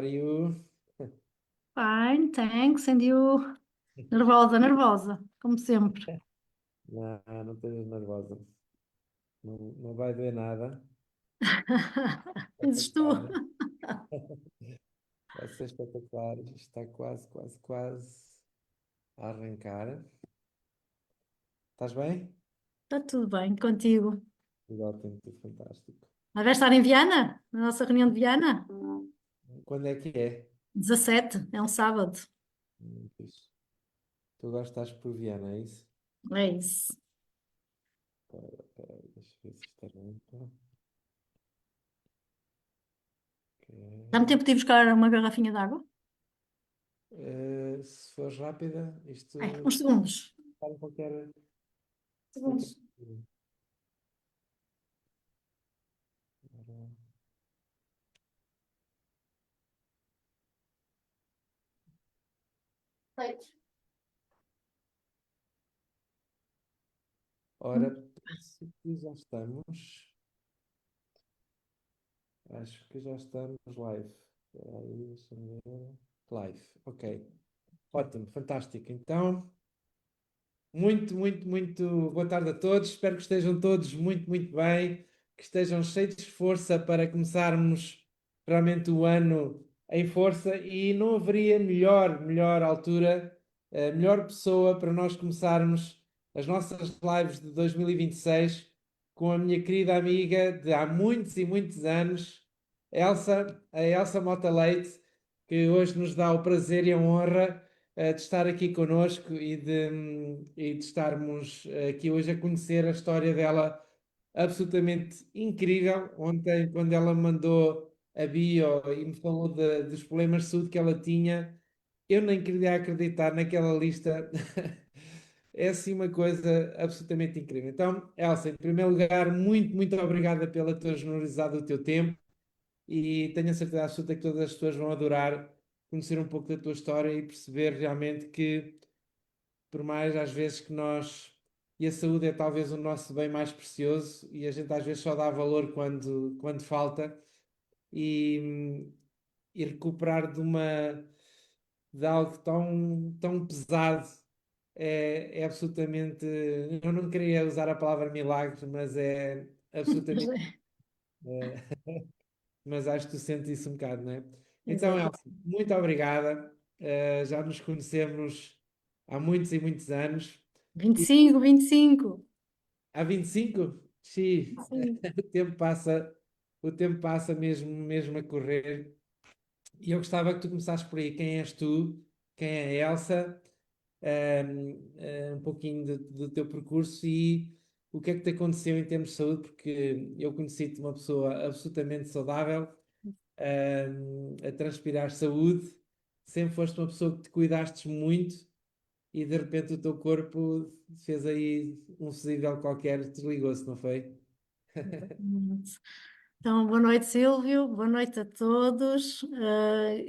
are you? Fine, thanks. And you? Nervosa, nervosa, como sempre. Não, não estejas nervosa. Não, não vai doer nada. Dizes tu. Espetacular. Vai ser espetacular. Isto está quase, quase, quase a arrancar. Estás bem? Está tudo bem contigo. Tudo ótimo, tudo fantástico. Mas vais estar em Viana? Na nossa reunião de Viana? Quando é que é? 17, é um sábado. Fixe. Tu agora estás por Viana, é isso? É isso. Espera aí, deixa eu ver se isto arranca. Dá-me Ok. tempo de ir buscar uma garrafinha de água? Se fores rápida, isto Uns segundos. está em qualquer. Segundos. Feito. Ora, penso que já estamos. Acho que já estamos live. Espera aí, deixa-me ver. Live, ok. Ótimo, fantástico. Então, muito, muito, muito boa tarde a todos. Espero que estejam todos muito, muito bem, que estejam cheios de força para começarmos realmente o ano em força e não haveria melhor altura, melhor pessoa para nós começarmos as nossas lives de 2026 com a minha querida amiga de há muitos e muitos anos, a Elsa Mota Leite, que hoje nos dá o prazer e a honra de estar aqui connosco e de estarmos aqui hoje a conhecer a história dela absolutamente incrível. Ontem, quando ela me mandou a bio e me falou dos problemas de saúde que ela tinha, eu nem queria acreditar naquela lista. É assim uma coisa absolutamente incrível. Então, Elsa, em primeiro lugar, muito, muito obrigada pela tua generosidade do teu tempo e tenho a certeza absoluta que todas as pessoas vão adorar conhecer um pouco da tua história e perceber realmente que, por mais às vezes que nós. E a saúde é talvez o nosso bem mais precioso e a gente às vezes só dá valor quando falta e recuperar de algo tão pesado é absolutamente. Eu não queria usar a palavra milagre, mas é absolutamente. Mas acho que tu sentes isso um bocado, não é? Então, Exato. Elsa, muito obrigada. Já nos conhecemos há muitos e muitos anos. E 25, 25. há 25? Sim, Sim. o tempo passa mesmo a correr. E eu gostava que tu começasses por aí. Quem és tu? Quem é a Elsa? Um pouquinho do teu percurso e o que é que te aconteceu em termos de saúde, porque eu conheci-te uma pessoa absolutamente saudável, a transpirar saúde, sempre foste uma pessoa que te cuidaste muito e de repente o teu corpo fez aí um fusível qualquer, desligou-se, não foi? Exatamente. Então, boa noite, Silvio, boa noite a todos.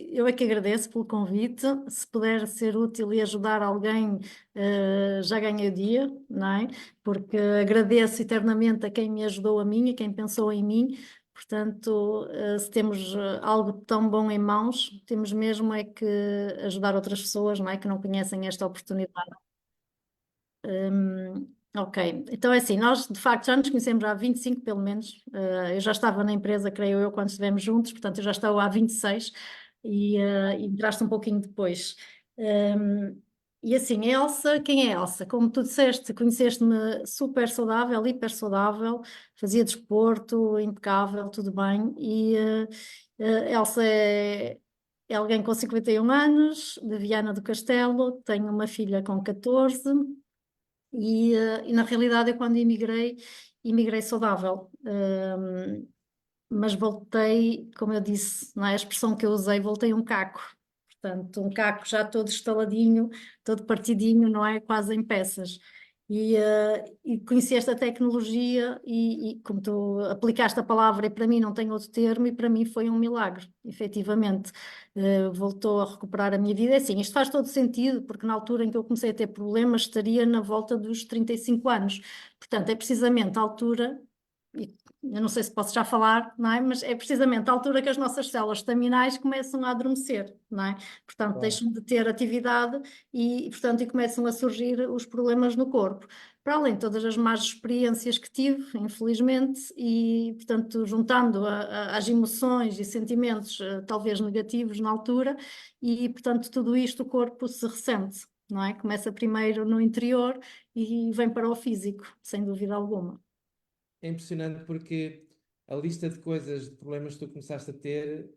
Eu é que agradeço pelo convite. Se puder ser útil e ajudar alguém, já ganhei o dia, não é? Porque agradeço eternamente a quem me ajudou a mim, a quem pensou em mim. Portanto, se temos algo tão bom em mãos, temos mesmo é que ajudar outras pessoas, não é? Que não conhecem esta oportunidade. Ok, então é assim, nós de facto já nos conhecemos há 25 pelo menos. Eu já estava na empresa, creio eu, quando estivemos juntos, portanto eu já estou há 26 e entraste um pouquinho depois. Um, e assim, Elsa, quem é Elsa? Como tu disseste, conheceste-me super saudável, hiper saudável, fazia desporto, impecável, tudo bem. Elsa é alguém com 51 anos, de Viana do Castelo, tenho uma filha com 14. E na realidade eu quando emigrei saudável. Mas voltei, como eu disse, não é a expressão que eu usei, voltei um caco. Portanto, um caco já todo estaladinho, todo partidinho, não é? Quase em peças. E conheci esta tecnologia e como tu aplicaste a palavra, e para mim não tem outro termo, e para mim foi um milagre, efetivamente. Voltou a recuperar a minha vida. É assim, isto faz todo sentido, porque na altura em que eu comecei a ter problemas, estaria na volta dos 35 anos. Portanto, é precisamente a altura eu não sei se posso já falar, não é? Mas é precisamente a altura que as nossas células estaminais começam a adormecer, não é? Portanto, Claro. deixam de ter atividade portanto, começam a surgir os problemas no corpo. Para além de todas as más experiências que tive, infelizmente, e, portanto, juntando às emoções e sentimentos, talvez negativos na altura, e, portanto, tudo isto o corpo se ressente, não é? Começa primeiro no interior e vem para o físico, sem dúvida alguma. É impressionante porque a lista de coisas, de problemas que tu começaste a ter,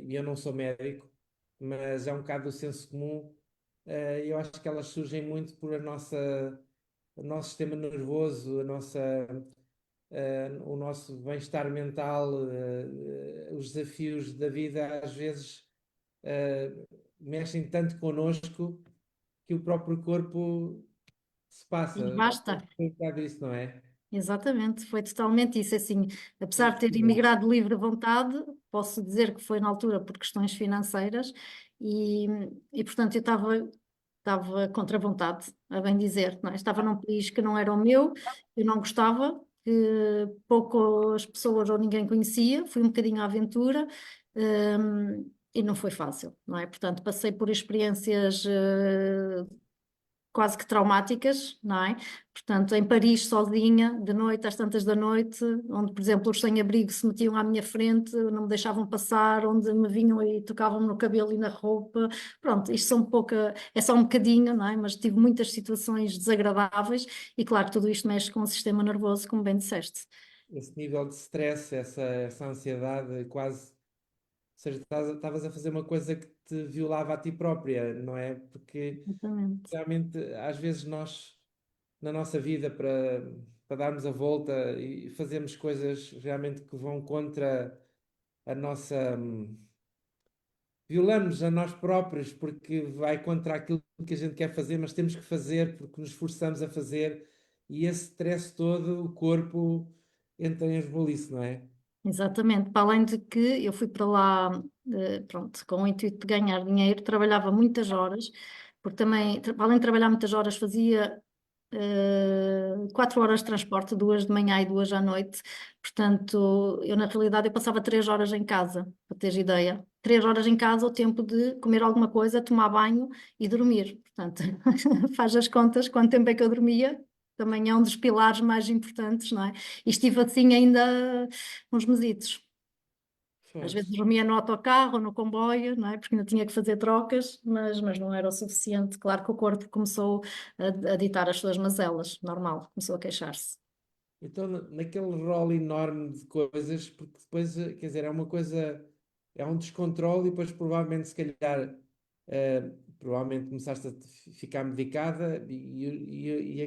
e eu não sou médico, mas é um bocado do senso comum, eu acho que elas surgem muito por o nosso sistema nervoso, o nosso bem-estar mental, os desafios da vida, às vezes, mexem tanto connosco que o próprio corpo se passa. E Acho que basta. é um bocado isso, não é? Exatamente, foi totalmente isso. Assim, É apesar de ter impressionante. imigrado de livre vontade, posso dizer que foi na altura por questões financeiras e, portanto, eu estava contra a vontade, a bem dizer, não é? Estava num país que não era o meu, eu não gostava, que poucas pessoas ou ninguém conhecia, fui um bocadinho à aventura, e não foi fácil, não é? Portanto, passei por experiências quase que traumáticas, não é? Portanto, em Paris, sozinha, de noite, às tantas da noite, onde, por exemplo, os sem-abrigo se metiam à minha frente, não me deixavam passar, onde me vinham e tocavam-me no cabelo e na roupa. Pronto, isto são pouca, é só um bocadinho, não é? Mas tive muitas situações desagradáveis e, claro, tudo isto mexe com o sistema nervoso, como bem disseste. Esse nível de stress, essa ansiedade, quase. Ou seja, estavas a fazer uma coisa que te violava a ti própria, não é? Porque Exatamente. realmente, às vezes, nós, na nossa vida, para darmos a volta e fazemos coisas realmente que vão contra a nossa. Violamos a nós próprios porque vai contra aquilo que a gente quer fazer, mas temos que fazer porque nos esforçamos a fazer e esse stress todo, o corpo entra em esboliço, não é? Exatamente, para além de que eu fui para lá, pronto, com o intuito de ganhar dinheiro, trabalhava muitas horas, porque também, para além de trabalhar muitas horas, fazia 4 horas de transporte, 2 de manhã e 2 à noite. Portanto, eu na realidade eu passava 3 horas em casa, para teres ideia. 3 horas em casa, o tempo de comer alguma coisa, tomar banho e dormir. Portanto, faz as contas, quanto tempo é que eu dormia? Também é um dos pilares mais importantes, não é? E estive assim ainda uns mesitos. Às vezes Fosse. dormia no autocarro ou no comboio, não é? Porque ainda tinha que fazer trocas, mas não era o suficiente. Claro que o corpo começou a ditar as suas mazelas, normal, começou a queixar-se. Então, naquele rol enorme de coisas, porque depois, quer dizer, é uma coisa, é um descontrole e depois provavelmente, se calhar, provavelmente começaste a ficar medicada e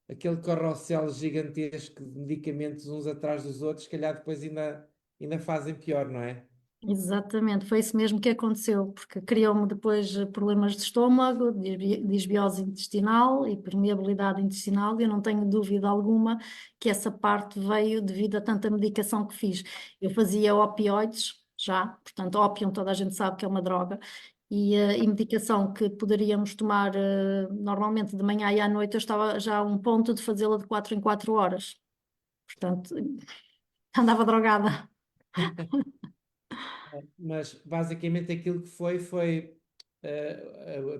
aquele carrossel gigantesco de medicamentos uns atrás dos outros, se calhar depois ainda fazem pior, não é? Exatamente, foi isso mesmo que aconteceu, porque criou-me depois problemas de estômago, disbiose intestinal e permeabilidade intestinal, e eu não tenho dúvida alguma que essa parte veio devido a tanta medicação que fiz. Eu fazia opioides já, portanto, ópio toda a gente sabe que é uma droga, e medicação que poderíamos tomar normalmente de manhã e à noite, eu estava já a um ponto de fazê-la de 4 em 4 horas, portanto, andava drogada. Mas basicamente aquilo que foi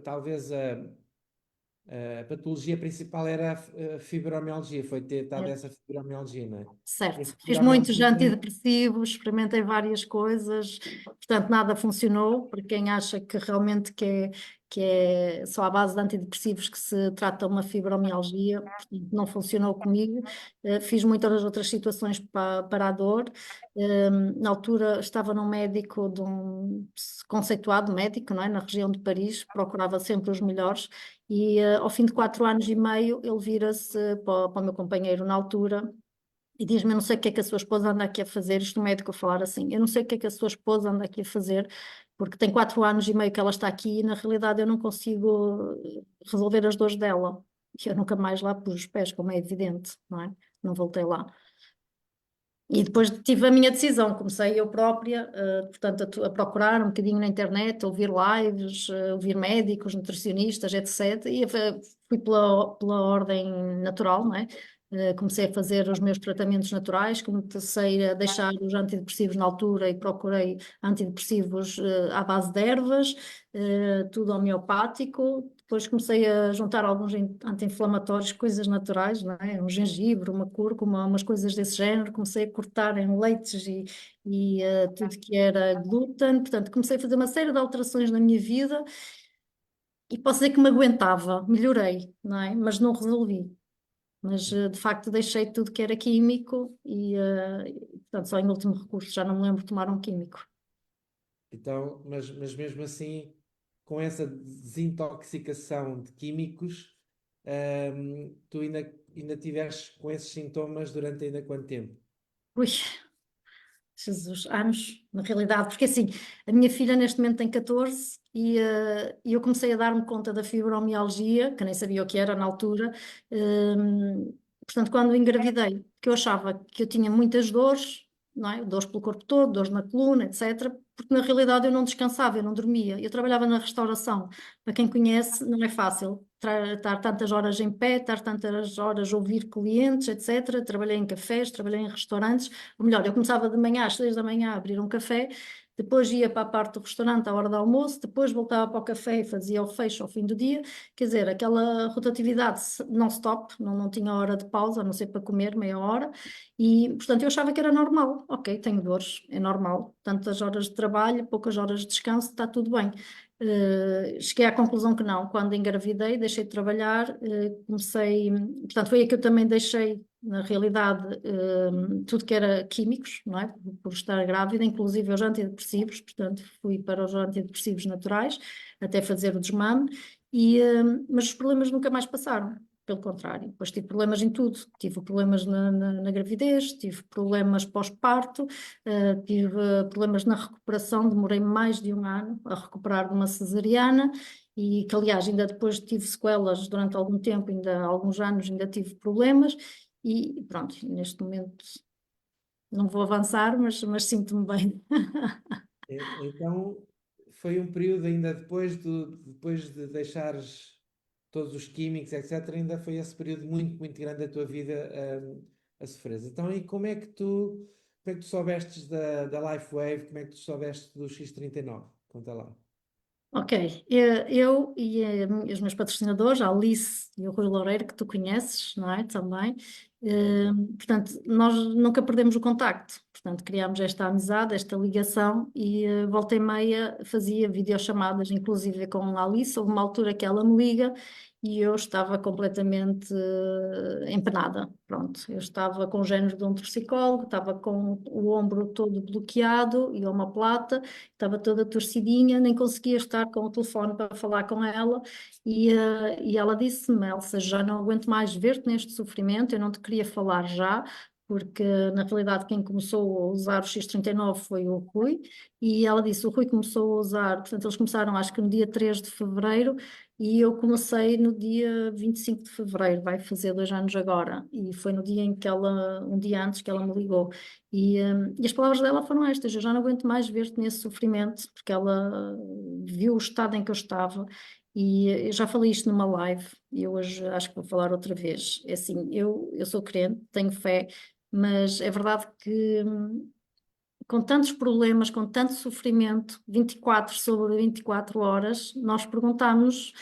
talvez a patologia principal era a fibromialgia, foi ter estado essa fibromialgia, não é? E a Certo, fiz muitos fibromialgia, antidepressivos, experimentei várias coisas, portanto nada funcionou, para quem acha que realmente que é só à base de antidepressivos que se trata uma fibromialgia, portanto, não funcionou comigo. Fiz muitas outras situações para a dor. Na altura estava num médico, de um conceituado médico, não é? Na região de Paris, procurava sempre os melhores, e ao fim de 4 anos e meio ele vira-se para o meu companheiro na altura e diz-me: Eu não sei o que é que a sua esposa anda aqui a fazer. Isto o médico a falar assim: Eu não sei o que é que a sua esposa anda aqui a fazer, porque tem 4 anos e meio que ela está aqui e na realidade eu não consigo resolver as dores dela. E eu nunca mais lá pus os pés, como é evidente, não é? Não voltei lá. E depois tive a minha decisão, comecei eu própria, portanto, a procurar um bocadinho na internet, a ouvir lives, ouvir médicos, nutricionistas, etc. E fui pela ordem natural, não é? Comecei a fazer os meus tratamentos naturais, comecei a deixar os antidepressivos na altura e procurei antidepressivos à base de ervas, tudo homeopático. Depois comecei a juntar alguns anti-inflamatórios, coisas naturais, não é? Um gengibre, uma cúrcuma, umas coisas desse género. Comecei a cortar em leites e tudo que era glúten. Portanto, comecei a fazer uma série de alterações na minha vida e posso dizer que me aguentava, melhorei, não é? Mas não resolvi. Mas de facto deixei tudo que era químico portanto, só em último recurso, já não me lembro de tomar um químico. Então, mas mesmo assim, com essa desintoxicação de químicos, tu ainda tiveste com esses sintomas durante ainda quanto tempo? Ui, Jesus, anos, na realidade, porque assim, a minha filha neste momento tem 14 e eu comecei a dar-me conta da fibromialgia, que nem sabia o que era na altura. Portanto, quando engravidei, que eu achava que eu tinha muitas dores, não é? Dores pelo corpo todo, dores na coluna, etc. Porque na realidade eu não descansava, eu não dormia. Eu trabalhava na restauração. Para quem conhece, não é fácil estar tantas horas em pé, estar tantas horas a ouvir clientes, etc. Trabalhei em cafés, trabalhei em restaurantes. Ou melhor, eu começava de manhã às 6 da manhã a abrir um café, depois ia para a parte do restaurante à hora do almoço, depois voltava para o café e fazia o fecho ao fim do dia. Quer dizer, aquela rotatividade non-stop, não tinha hora de pausa, a não ser para comer, meia hora. E, portanto, eu achava que era normal. Ok, tenho dores, é normal. Tantas horas de trabalho, poucas horas de descanso, está tudo bem. Cheguei à conclusão que não. Quando engravidei, deixei de trabalhar, comecei. Portanto, foi aí que eu também deixei, na realidade, tudo que era químicos, não é? Por estar grávida, inclusive os antidepressivos. Portanto, fui para os antidepressivos naturais, até fazer o desmame. Mas os problemas nunca mais passaram. Pelo contrário, depois tive problemas em tudo. Tive problemas na gravidez, tive problemas pós-parto, tive problemas na recuperação, demorei mais de um ano a recuperar de uma cesariana e que, aliás, ainda depois tive sequelas durante algum tempo, ainda há alguns anos ainda tive problemas e pronto, neste momento não vou avançar, mas sinto-me bem. Então, foi um período ainda depois de deixares todos os químicos, etc., ainda foi esse período muito, muito grande da tua vida, a sofrer. Então, e como é que tu soubestes da LifeWave, como é que tu soubeste do X39? Conta lá. Ok, eu e os meus patrocinadores, a Alice e o Rui Loureiro, que tu conheces, não é? Também. Ok. Portanto, nós nunca perdemos o contacto. Portanto, criámos esta amizade, esta ligação e volta e meia fazia videochamadas, inclusive com a Alice. Houve uma altura que ela me liga e eu estava completamente empenada. Pronto, eu estava com o género de um torcicolo, estava com o ombro todo bloqueado e omoplata, estava toda torcidinha, nem conseguia estar com o telefone para falar com ela. E ela disse-me: Elsa, já não aguento mais ver-te neste sofrimento, eu não te queria falar já. Porque na realidade quem começou a usar o X39 foi o Rui, e ela disse: o Rui começou a usar, portanto, eles começaram acho que no dia 3 de fevereiro, e eu comecei no dia 25 de fevereiro, vai fazer 2 anos agora, e foi no dia em que ela, um dia antes que ela me ligou. E as palavras dela foram estas: eu já não aguento mais ver-te nesse sofrimento, porque ela viu o estado em que eu estava. E eu já falei isto numa live, e hoje acho que vou falar outra vez. É assim, eu sou crente, tenho fé, mas é verdade que com tantos problemas, com tanto sofrimento, 24 sobre 24 horas, nós perguntamos,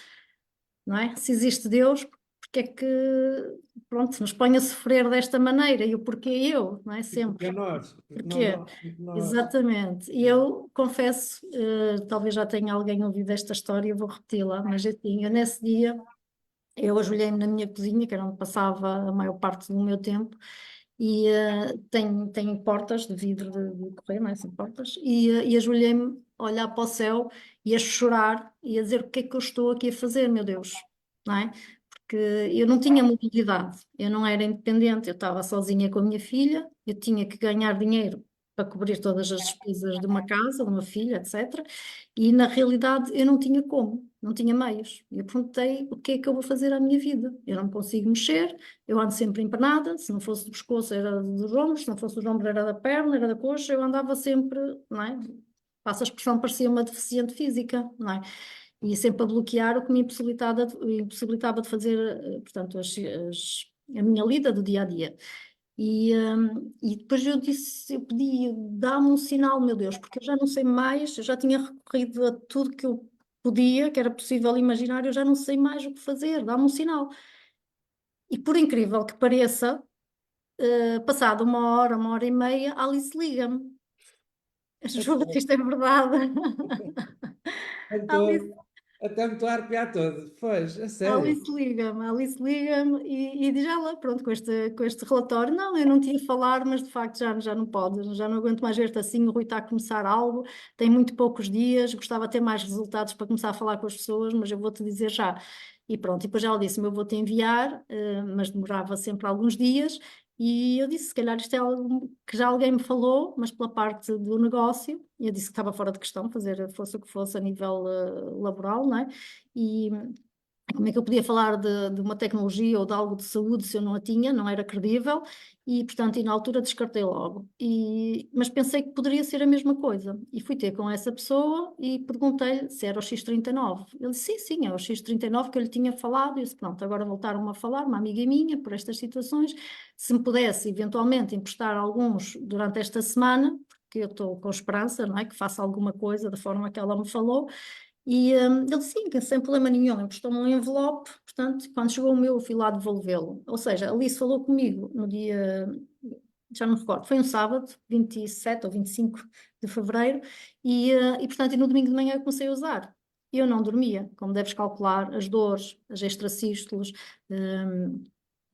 não é? Se existe Deus, porque é que, pronto, nos põe a sofrer desta maneira e o porquê eu, não é? E porque Sempre. nós, porque não Porquê? nós, porque nós. Exatamente. E eu confesso, talvez já tenha alguém ouvido esta história, eu vou repeti-la, mas eu nesse dia, eu ajoelhei-me na minha cozinha, que era onde passava a maior parte do meu tempo, e tem portas de vidro de correr, não é? Assim, portas, e ajoelhei-me a olhar para o céu e a chorar e a dizer: o que é que eu estou aqui a fazer, meu Deus, não é? Porque eu não tinha mobilidade, eu não era independente, eu estava sozinha com a minha filha, eu tinha que ganhar dinheiro para cobrir todas as despesas de uma casa, de uma filha, etc. E na realidade eu não tinha como, não tinha meios. E eu perguntei: o que é que eu vou fazer à minha vida? Eu não consigo mexer, eu ando sempre empenada, se não fosse do pescoço era dos ombros, se não fosse dos ombros era da perna, era da coxa, eu andava sempre, não é? Passa a expressão, parecia uma deficiente física, não é? E sempre a bloquear, o que me impossibilitava de fazer, portanto, a minha lida do dia a dia. E depois eu disse, eu pedi, dá-me um sinal, meu Deus, porque eu já não sei mais, eu já tinha recorrido a tudo que eu podia, que era possível imaginar, eu já não sei mais o que fazer, dá-me um sinal. E por incrível que pareça, passado uma hora e meia, a Alice liga-me. Juro que isto é verdade. A Alice Então, até me estou a arrepiar todo. Pois, a A sério. Alice liga-me e diz ela, pronto, com este relatório, não, eu não te ia falar, mas de facto já não pode, já não aguento mais ver-te assim, o Rui está a começar algo, tem muito poucos dias, gostava de ter mais resultados para começar a falar com as pessoas, mas eu vou-te dizer já. E pronto, e depois ela disse-me, eu vou-te enviar, mas demorava sempre alguns dias, e eu disse, se calhar isto é algo que já alguém me falou, mas pela parte do negócio, e eu disse que estava fora de questão fazer, fosse o que fosse a nível laboral, não é? E como é que eu podia falar de uma tecnologia ou de algo de saúde se eu não a tinha, não era credível, e portanto, e na altura descartei logo. Mas pensei que poderia ser a mesma coisa. E fui ter com essa pessoa e perguntei-lhe se era o X39. Ele disse, sim, sim, é o X39 que eu lhe tinha falado. E eu disse, pronto, agora voltaram-me a falar, uma amiga minha, por estas situações, se me pudesse eventualmente emprestar alguns durante esta semana, porque eu estou com esperança, não é, que faça alguma coisa da forma que ela me falou. E ele sim, que sem problema nenhum, emprestou-me um envelope, portanto, quando chegou o meu, eu fui lá devolvê-lo. Ou seja, a Alice falou comigo no dia, já não me recordo, foi um sábado, 27 ou 25 de fevereiro, e portanto, e no domingo de manhã eu comecei a usar. Eu não dormia, como deves calcular, as dores, as extracístoles, hum,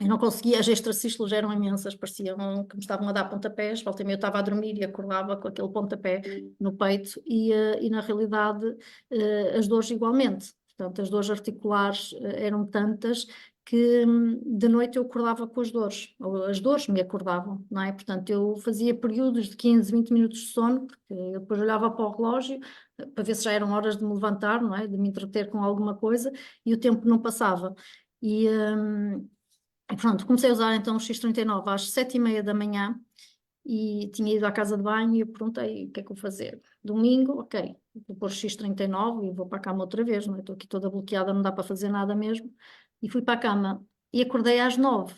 eu não conseguia, as extracístoles eram imensas, pareciam que me estavam a dar pontapés, volta e meia eu estava a dormir e acordava com aquele pontapé no peito, e na realidade as dores igualmente. Portanto, as dores articulares eram tantas que de noite eu acordava com as dores, ou as dores me acordavam, não é? Portanto, eu fazia períodos de 15, 20 minutos de sono, porque eu depois olhava para o relógio para ver se já eram horas de me levantar, não é? De me entreter com alguma coisa, e o tempo não passava. E, hum, e pronto, comecei a usar então o X39 às 7h30 da manhã, e tinha ido à casa de banho e eu perguntei o que é que eu vou fazer. Domingo, ok, vou pôr X39 e vou para a cama outra vez, não é? Estou aqui toda bloqueada, não dá para fazer nada mesmo. E fui para a cama e acordei às 9.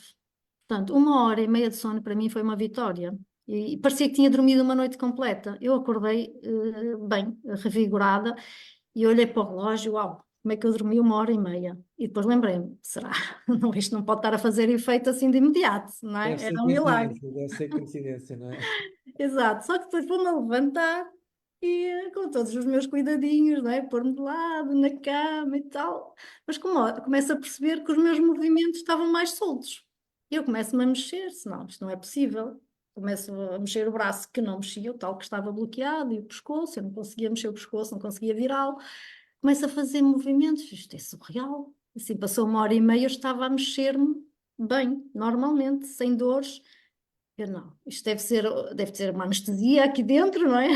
Portanto, uma hora e meia de sono para mim foi uma vitória. E parecia que tinha dormido uma noite completa. Eu acordei bem, revigorada, e olhei para o relógio, uau, como é que eu dormi uma hora e meia? E depois lembrei-me, será? Não, isto não pode estar a fazer efeito assim de imediato, não Deve é? ser Era um milagre. coincidência, deve ser coincidência, não é? Exato, só que depois vou-me a levantar e com todos os meus cuidadinhos, não é? Pôr-me de lado, na cama e tal. Mas começo a perceber que os meus movimentos estavam mais soltos. Eu começo-me a mexer, senão isto não é possível. Começo a mexer o braço que não mexia, o tal que estava bloqueado, e o pescoço, eu não conseguia mexer o pescoço, não conseguia virá-lo. Começo a fazer movimentos, isto é surreal. Assim, passou uma hora e meia, eu estava a mexer-me bem, normalmente, sem dores. Eu não, isto deve ter uma anestesia aqui dentro, não é?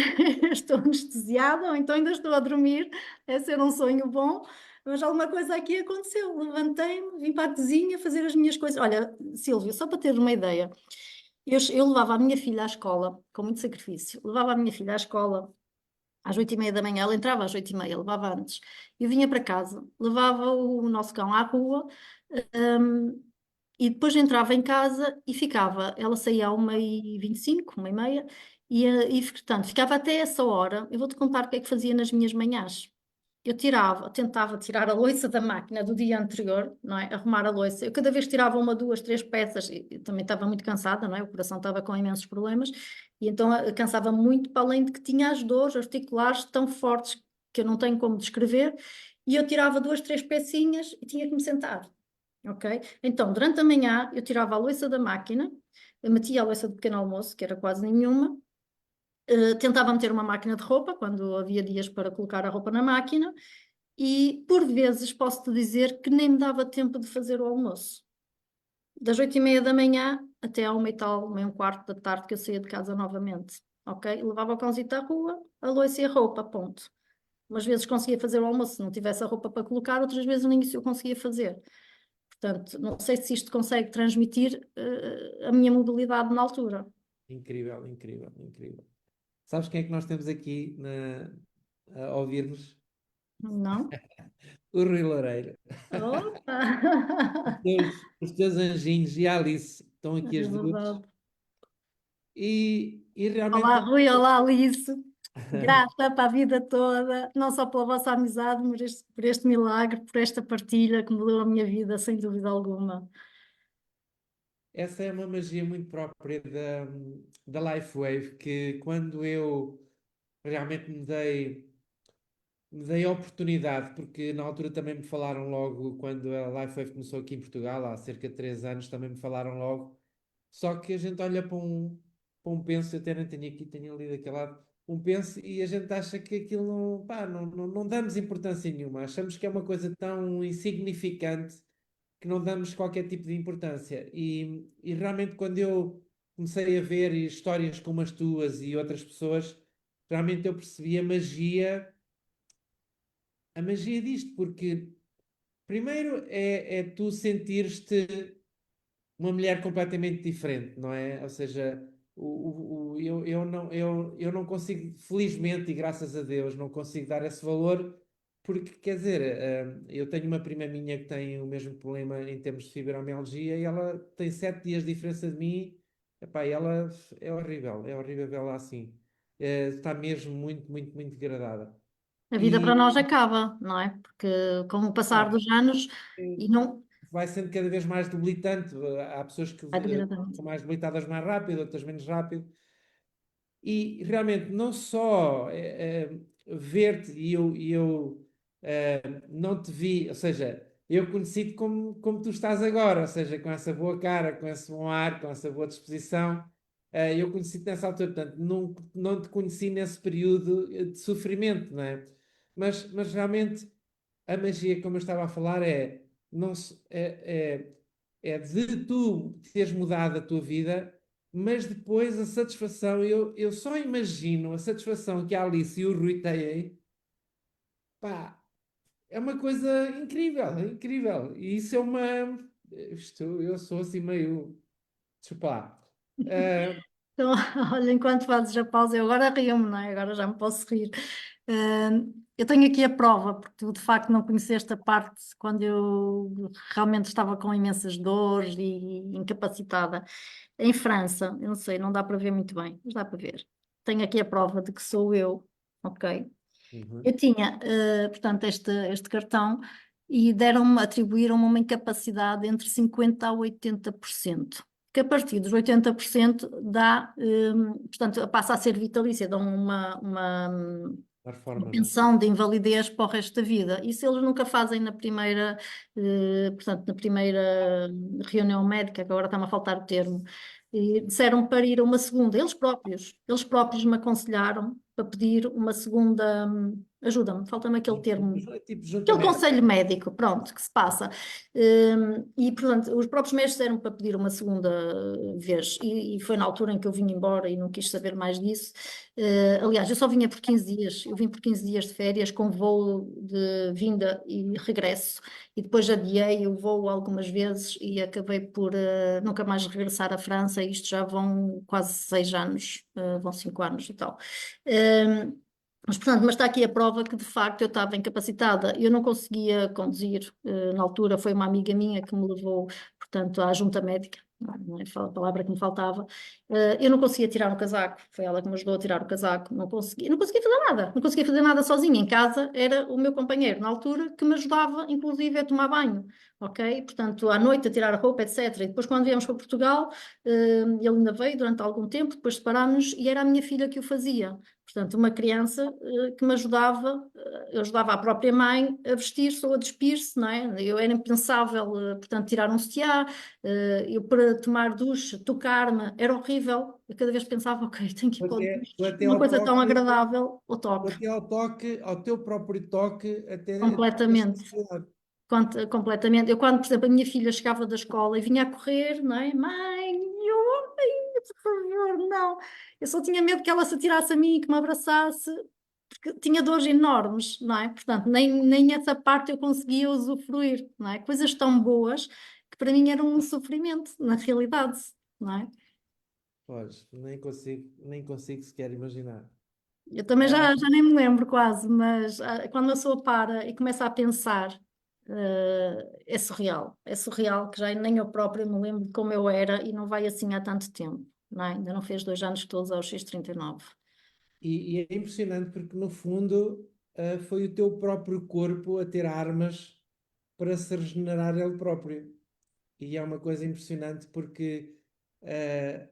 Estou anestesiada, ou então ainda estou a dormir, deve ser um sonho bom, mas alguma coisa aqui aconteceu. Levantei-me, vim para a cozinha fazer as minhas coisas. Olha, Silvia, só para ter uma ideia, eu levava a minha filha à escola, com muito sacrifício, levava a minha filha à escola às 8h30 da manhã, ela entrava às 8h30, levava antes. Eu vinha para casa, levava o nosso cão à rua, hum, e depois entrava em casa e ficava. Ela saía à 1h25, 1h30, portanto, ficava até essa hora. Eu vou-te contar o que é que fazia nas minhas manhãs. Eu tentava tirar a louça da máquina do dia anterior, não é? Arrumar a louça. Eu cada vez tirava uma, duas, três peças, e também estava muito cansada, não é? O coração estava com imensos problemas, e então cansava muito, para além de que tinha as dores articulares tão fortes que eu não tenho como descrever, e eu tirava duas, três pecinhas e tinha que me sentar. Ok? Então, durante a manhã, eu tirava a louça da máquina, eu metia a louça de pequeno almoço, que era quase nenhuma, tentava meter uma máquina de roupa, quando havia dias para colocar a roupa na máquina, e por vezes posso-te dizer que nem me dava tempo de fazer o almoço. Das 8h30 da manhã até à 1h e tal, 1h15 da tarde, que eu saía de casa novamente. Ok? Levava o cãozito à rua, a louça e a roupa, ponto. Umas vezes conseguia fazer o almoço se não tivesse a roupa para colocar, outras vezes nem isso eu conseguia fazer. Portanto, não sei se isto consegue transmitir a minha mobilidade na altura. Incrível, incrível, incrível. Sabes quem é que nós temos aqui a ouvir-nos? Não? O Rui Loureiro. Opa! Os teus anjinhos e a Alice, estão É aqui as duas. verdade. E Olá, realmente, Rui, olá, Alice. Grata para a vida toda, não só pela vossa amizade, mas por este milagre, por esta partilha que mudou a minha vida, sem dúvida alguma. essa é uma magia muito própria da LifeWave, que quando eu realmente me dei a oportunidade, porque na altura também me falaram logo, quando a LifeWave começou aqui em Portugal, há cerca de 3 anos, também me falaram logo. Só que a gente olha para um penso, eu até não tenho aqui, tenho ali daquele lado, um penso e a gente acha que aquilo não, pá, não damos importância nenhuma. Achamos que é uma coisa tão insignificante que não damos qualquer tipo de importância. E realmente, quando eu comecei a ver histórias como as tuas e outras pessoas, realmente eu percebi a magia disto, porque primeiro é tu sentir-te uma mulher completamente diferente, não é? Ou seja, eu não consigo, felizmente e graças a Deus, não consigo dar esse valor, porque, quer dizer, eu tenho uma prima minha que tem o mesmo problema em termos de fibromialgia e ela tem 7 dias de diferença de mim. Epá, e ela é horrível vê-la assim. Está mesmo muito, muito, muito degradada. A vida para E nós acaba, não é? Porque com o passar pá, dos anos, e não vai sendo cada vez mais debilitante. Há pessoas que vai degradando. são mais debilitadas mais rápido, outras menos rápido. E realmente, não só ver-te não te vi, ou seja, eu conheci-te como tu estás agora, ou seja, com essa boa cara, com esse bom ar, com essa boa disposição. Eu conheci-te nessa altura, portanto, não te conheci nesse período de sofrimento, não é? Mas realmente a magia, como eu estava a falar, não se- é de tu teres mudado a tua vida, mas depois a satisfação, eu só imagino a satisfação que a Alice e o Rui têm, pá, é uma coisa incrível, incrível. E isso é uma. Eu sou assim meio. Desculpa lá. Ah, Então, olha, enquanto fazes a pausa, eu agora rio-me, não é? Agora já me posso rir. Eu tenho aqui a prova, porque tu de facto não conheceste a parte quando eu realmente estava com imensas dores e incapacitada. Em França, eu não sei, não dá para ver muito bem, mas dá para ver. Tenho aqui a prova de que sou eu, ok? uhum. Eu tinha, portanto, este cartão e atribuíram-me uma incapacidade entre 50% a 80%, que a partir dos 80% dá, portanto, passa a ser vitalícia, dão Da uma forma, não é? pensão de invalidez para o resto da vida. Isso eles nunca fazem na primeira, portanto, na primeira reunião médica, que agora está-me a faltar o termo, e disseram para ir a uma segunda. Eles próprios me aconselharam para pedir uma segunda, ajuda-me, falta-me aquele termo. É tipo junta Aquele médica. conselho médico, pronto, que se passa. E, portanto, os próprios médicos disseram para pedir uma segunda vez, e foi na altura em que eu vim embora e não quis saber mais disso. Aliás, eu só vinha por 15 dias, eu vim por 15 dias de férias com voo de vinda e regresso, e depois adiei o voo algumas vezes e acabei por nunca mais regressar à França. Isto já vão quase 6 anos, vão 5 anos e tal. Mas está aqui a prova que de facto eu estava incapacitada. Eu não conseguia conduzir. Na altura foi uma amiga minha que me levou, portanto, à junta médica, não é a palavra que me faltava. Eu não conseguia tirar o casaco. Foi ela que me ajudou a tirar o casaco. Não conseguia fazer nada. Não conseguia fazer nada sozinha. Em casa era o meu companheiro, na altura, que me ajudava, inclusive, a tomar banho. Ok? Portanto, à noite a tirar a roupa, etc. E depois, quando viemos para Portugal, ele ainda veio durante algum tempo, depois separámos-nos e era a minha filha que o fazia. Portanto, uma criança que me ajudava, eu ajudava a própria mãe a vestir-se ou a despir-se, não é? Eu era impensável, portanto, tirar um sutiã, eu para tomar duche, tocar-me, era horrível. Eu cada vez pensava, ok, tenho que ir Tu para o até, tu duche. até Uma ao coisa tão toque, agradável, o tu toque, até ao toque, ao teu próprio toque, até tens completamente. sensibilidade. Completamente. Eu, quando, por exemplo, a minha filha chegava da escola e vinha a correr, não é? Mãe, por favor, não. Eu só tinha medo que ela se atirasse a mim e que me abraçasse, porque tinha dores enormes, não é? Portanto, nem essa parte eu conseguia usufruir, não é? Coisas tão boas que para mim eram um sofrimento, na realidade, não é? Pois, nem consigo sequer imaginar. Eu também já nem me lembro quase, mas quando a pessoa para e começa a pensar, é surreal. É surreal que já nem eu própria me lembro de como eu era e não vai assim há tanto tempo, não é? Ainda não fez 2 anos todos aos X39. E é impressionante porque, no fundo, foi o teu próprio corpo a ter armas para se regenerar ele próprio. E é uma coisa impressionante porque uh,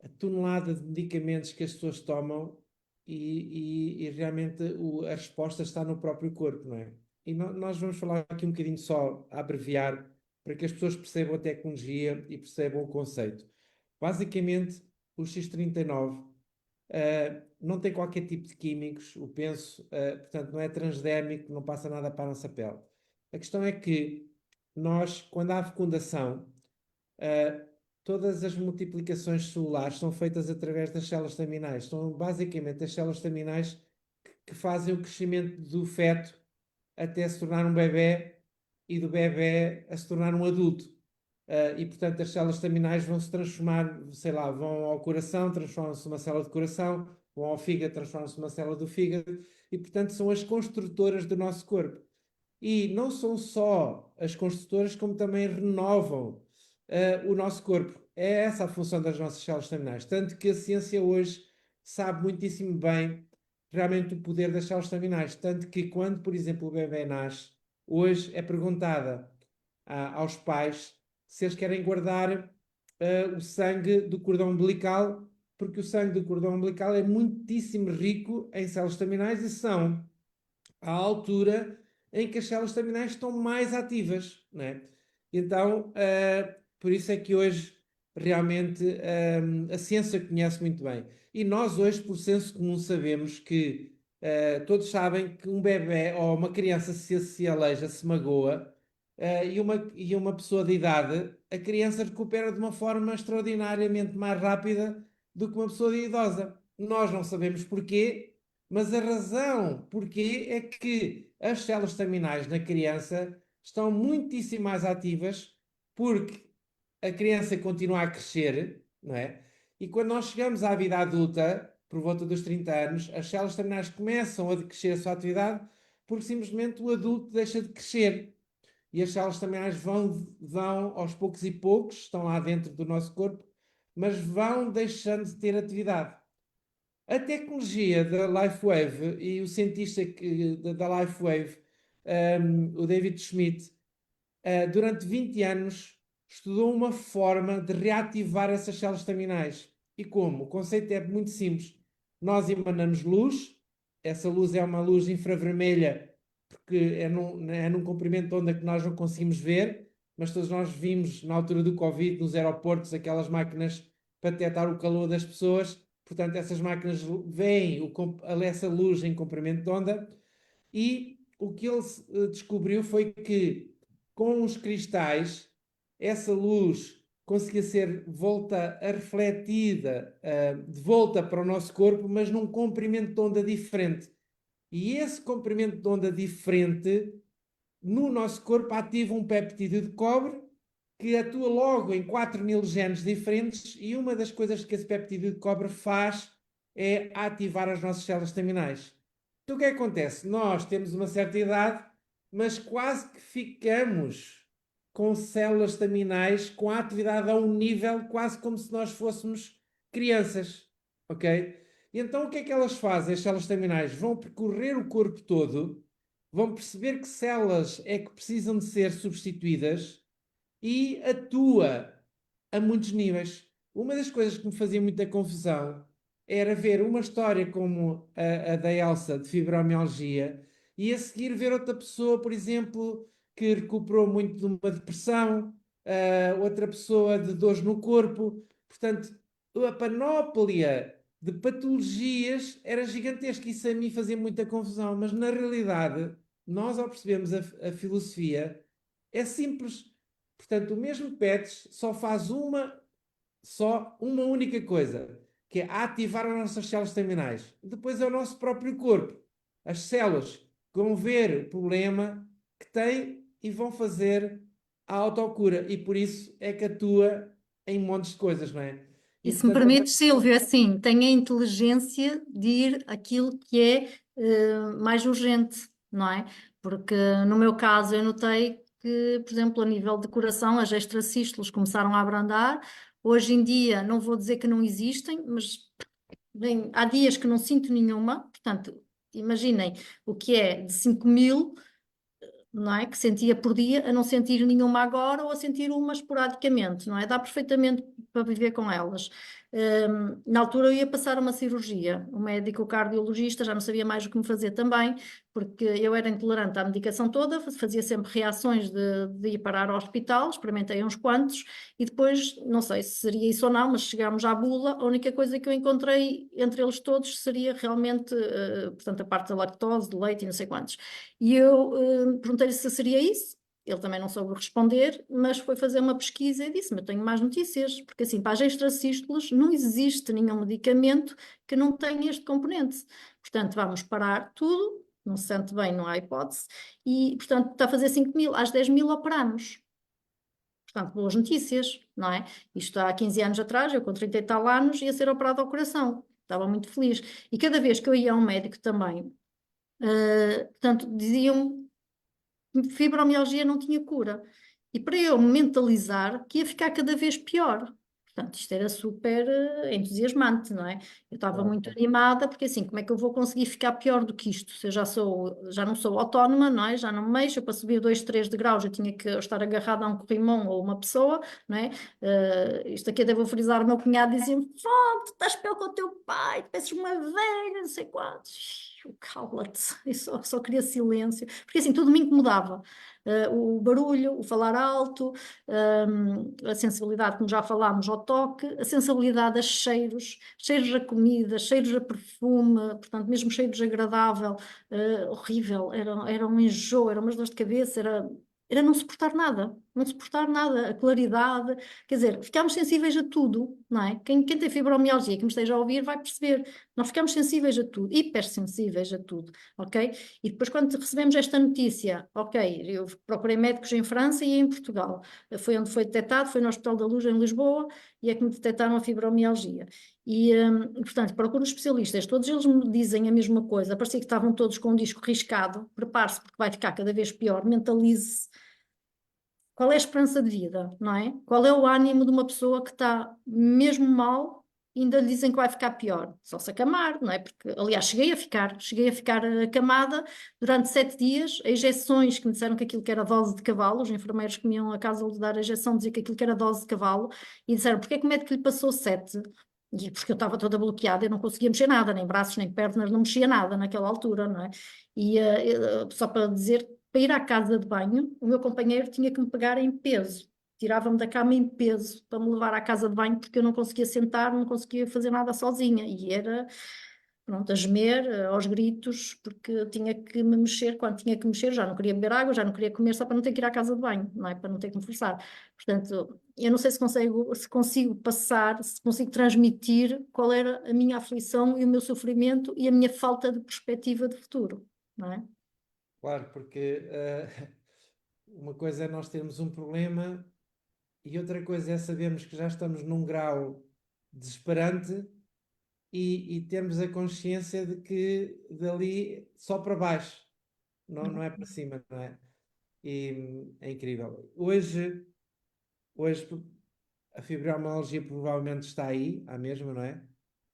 a tonelada de medicamentos que as pessoas tomam e realmente a resposta está no próprio corpo, não é? E nós vamos falar aqui um bocadinho só a abreviar para que as pessoas percebam a tecnologia e percebam o conceito. Basicamente, o X39 não tem qualquer tipo de químicos, o penso, portanto, não é transdérmico, não passa nada para a nossa pele. A questão é que nós, quando há fecundação, Uh, todas as multiplicações celulares são feitas através das células staminais. São basicamente as células staminais que fazem o crescimento do feto até se tornar um bebé e do bebé a se tornar um adulto. E portanto as células staminais vão se transformar, sei lá, vão ao coração, transformam-se numa célula de coração, vão ao fígado, transformam-se numa célula do fígado, e portanto são as construtoras do nosso corpo. E não são só as construtoras, como também renovam o nosso corpo. É essa a função das nossas células staminais. Tanto que a ciência hoje sabe muitíssimo bem realmente o poder das células staminais. Tanto que quando, por exemplo, o bebê nasce, hoje é perguntada aos pais se eles querem guardar o sangue do cordão umbilical, porque o sangue do cordão umbilical é muitíssimo rico em células staminais e são à altura em que as células staminais estão mais ativas, não é? Então, por isso é que hoje realmente a ciência conhece muito bem. E nós hoje, por senso comum, sabemos que todos sabem que um bebê ou uma criança se aleija, se magoa, e uma pessoa de idade, a criança recupera de uma forma extraordinariamente mais rápida do que uma pessoa de idosa. Nós não sabemos porquê, mas a razão porquê é que as células staminais na criança estão muitíssimo mais ativas porque a criança continua a crescer, não é? E quando nós chegamos à vida adulta, por volta dos 30 anos, as células staminais começam a decrescer a sua atividade porque simplesmente o adulto deixa de crescer. E as células staminais vão aos poucos e poucos, estão lá dentro do nosso corpo, mas vão deixando de ter atividade. A tecnologia da LifeWave e o cientista da LifeWave, o David Schmidt, durante 20 anos estudou uma forma de reativar essas células staminais. E como? O conceito é muito simples. Nós emanamos luz, essa luz é uma luz infravermelha, porque é num comprimento de onda que nós não conseguimos ver, mas todos nós vimos na altura do Covid, nos aeroportos, aquelas máquinas para detectar o calor das pessoas. Portanto, essas máquinas veem essa luz em comprimento de onda, e o que ele descobriu foi que com os cristais essa luz conseguia ser volta a refletida de volta para o nosso corpo, mas num comprimento de onda diferente. E esse comprimento de onda diferente no nosso corpo ativa um peptídeo de cobre que atua logo em 4.000 genes diferentes, e uma das coisas que esse peptídeo de cobre faz é ativar as nossas células staminais. Então o que é que acontece? Nós temos uma certa idade, mas quase que ficamos com células staminais com a atividade a um nível quase como se nós fôssemos crianças, ok? E então o que é que elas fazem, as células staminais? Vão percorrer o corpo todo, vão perceber que células é que precisam de ser substituídas e atua a muitos níveis. Uma das coisas que me fazia muita confusão era ver uma história como a da Elsa de fibromialgia e a seguir ver outra pessoa, por exemplo, que recuperou muito de uma depressão, outra pessoa de dores no corpo. Portanto, a panóplia de patologias era gigantesca. Isso a mim fazia muita confusão, mas na realidade, nós ao percebermos a filosofia, é simples. Portanto, o mesmo PETS só faz uma única coisa, que é ativar as nossas células staminais. Depois é o nosso próprio corpo. As células que vão ver o problema que têm e vão fazer a autocura. E por isso é que atua em montes de coisas, não é? E E se me portanto, permites, Silvio, assim, tenho a inteligência de ir aquilo que é mais urgente, não é? Porque no meu caso eu notei que, por exemplo, a nível de coração, as extracístoles começaram a abrandar. Hoje em dia, não vou dizer que não existem, mas bem, há dias que não sinto nenhuma. Portanto, imaginem o que é de 5.000, não é? Que sentia por dia, a não sentir nenhuma agora ou a sentir uma esporadicamente, não é? Dá perfeitamente para viver com elas. Na altura eu ia passar uma cirurgia, o médico cardiologista já não sabia mais o que me fazer também, porque eu era intolerante à medicação toda, fazia sempre reações de ir parar ao hospital, experimentei uns quantos e depois, não sei se seria isso ou não, mas chegámos à bula, a única coisa que eu encontrei entre eles todos seria realmente, portanto, a parte da lactose, do leite e não sei quantos. E eu perguntei-lhe se seria isso. Ele também não soube responder, mas foi fazer uma pesquisa e disse-me: eu tenho mais notícias, porque assim, para as extracístoles não existe nenhum medicamento que não tenha este componente. Portanto, vamos parar tudo, não se sente bem, não há hipótese, e portanto está a fazer 5.000, às 10.000 operamos. Portanto, boas notícias, não é? Isto há 15 anos atrás, eu com 30 e tal anos ia ser operado ao coração. Estava muito feliz. E cada vez que eu ia a um médico também, portanto, diziam fibromialgia não tinha cura. E para eu me mentalizar que ia ficar cada vez pior. Portanto, isto era super entusiasmante, não é? Eu estava claro, muito claro. animada, porque assim, como é que eu vou conseguir ficar pior do que isto? Se eu já não sou autónoma, não é? Já não me mexo, eu para subir 2, 3 degraus eu tinha que estar agarrada a um corrimão ou uma pessoa, não é? Isto aqui eu devo frisar, o meu cunhado dizia-me, tu estás pior com o teu pai, tu pareces uma velha, não sei quantos. Cala-te, eu só queria silêncio, porque assim, tudo me incomodava. O barulho, o falar alto, a sensibilidade, como já falámos, ao toque, a sensibilidade a cheiros, cheiros a comida, cheiros a perfume, portanto, mesmo cheiros agradável, horrível, era um enjoo, era umas dores de cabeça, era não suportar nada, não suportar nada, a claridade, quer dizer, ficámos sensíveis a tudo, não é? Quem tem fibromialgia, que me esteja a ouvir, vai perceber, nós ficamos sensíveis a tudo, hipersensíveis a tudo, ok? E depois, quando recebemos esta notícia, ok, eu procurei médicos em França e em Portugal. Foi onde foi detectado, foi no Hospital da Luz, em Lisboa, e é que me detectaram a fibromialgia. Portanto, procuro especialistas, todos eles me dizem a mesma coisa. Parecia que estavam todos com um disco riscado. Prepare-se, porque vai ficar cada vez pior. Mentalize-se. Qual é a esperança de vida, não é? Qual é o ânimo de uma pessoa que está mesmo mal e ainda lhe dizem que vai ficar pior? Só se acamar, não é? Porque, aliás, cheguei a ficar acamada durante 7 dias, injeções que me disseram que aquilo que era dose de cavalo, os enfermeiros que me iam a casa lhe dar a injeção diziam que aquilo que era dose de cavalo, e disseram, porque é que o médico lhe passou 7? E porque eu estava toda bloqueada, eu não conseguia mexer nada, nem braços, nem pernas, não mexia nada naquela altura, não é? E só para dizer, para ir à casa de banho, o meu companheiro tinha que me pegar em peso, tirava-me da cama em peso para me levar à casa de banho, porque eu não conseguia sentar, não conseguia fazer nada sozinha, e era, pronto, a gemer, aos gritos, porque eu tinha que me mexer, quando tinha que mexer, já não queria beber água, já não queria comer, só para não ter que ir à casa de banho, não é? Para não ter que me forçar. Portanto, eu não sei se consigo passar, se consigo transmitir qual era a minha aflição e o meu sofrimento e a minha falta de perspectiva de futuro, não é? Claro, porque uma coisa é nós termos um problema e outra coisa é sabermos que já estamos num grau desesperante e termos a consciência de que dali só para baixo, não é para cima, não é? E é incrível. Hoje a fibromialgia provavelmente está aí, à mesma, não é?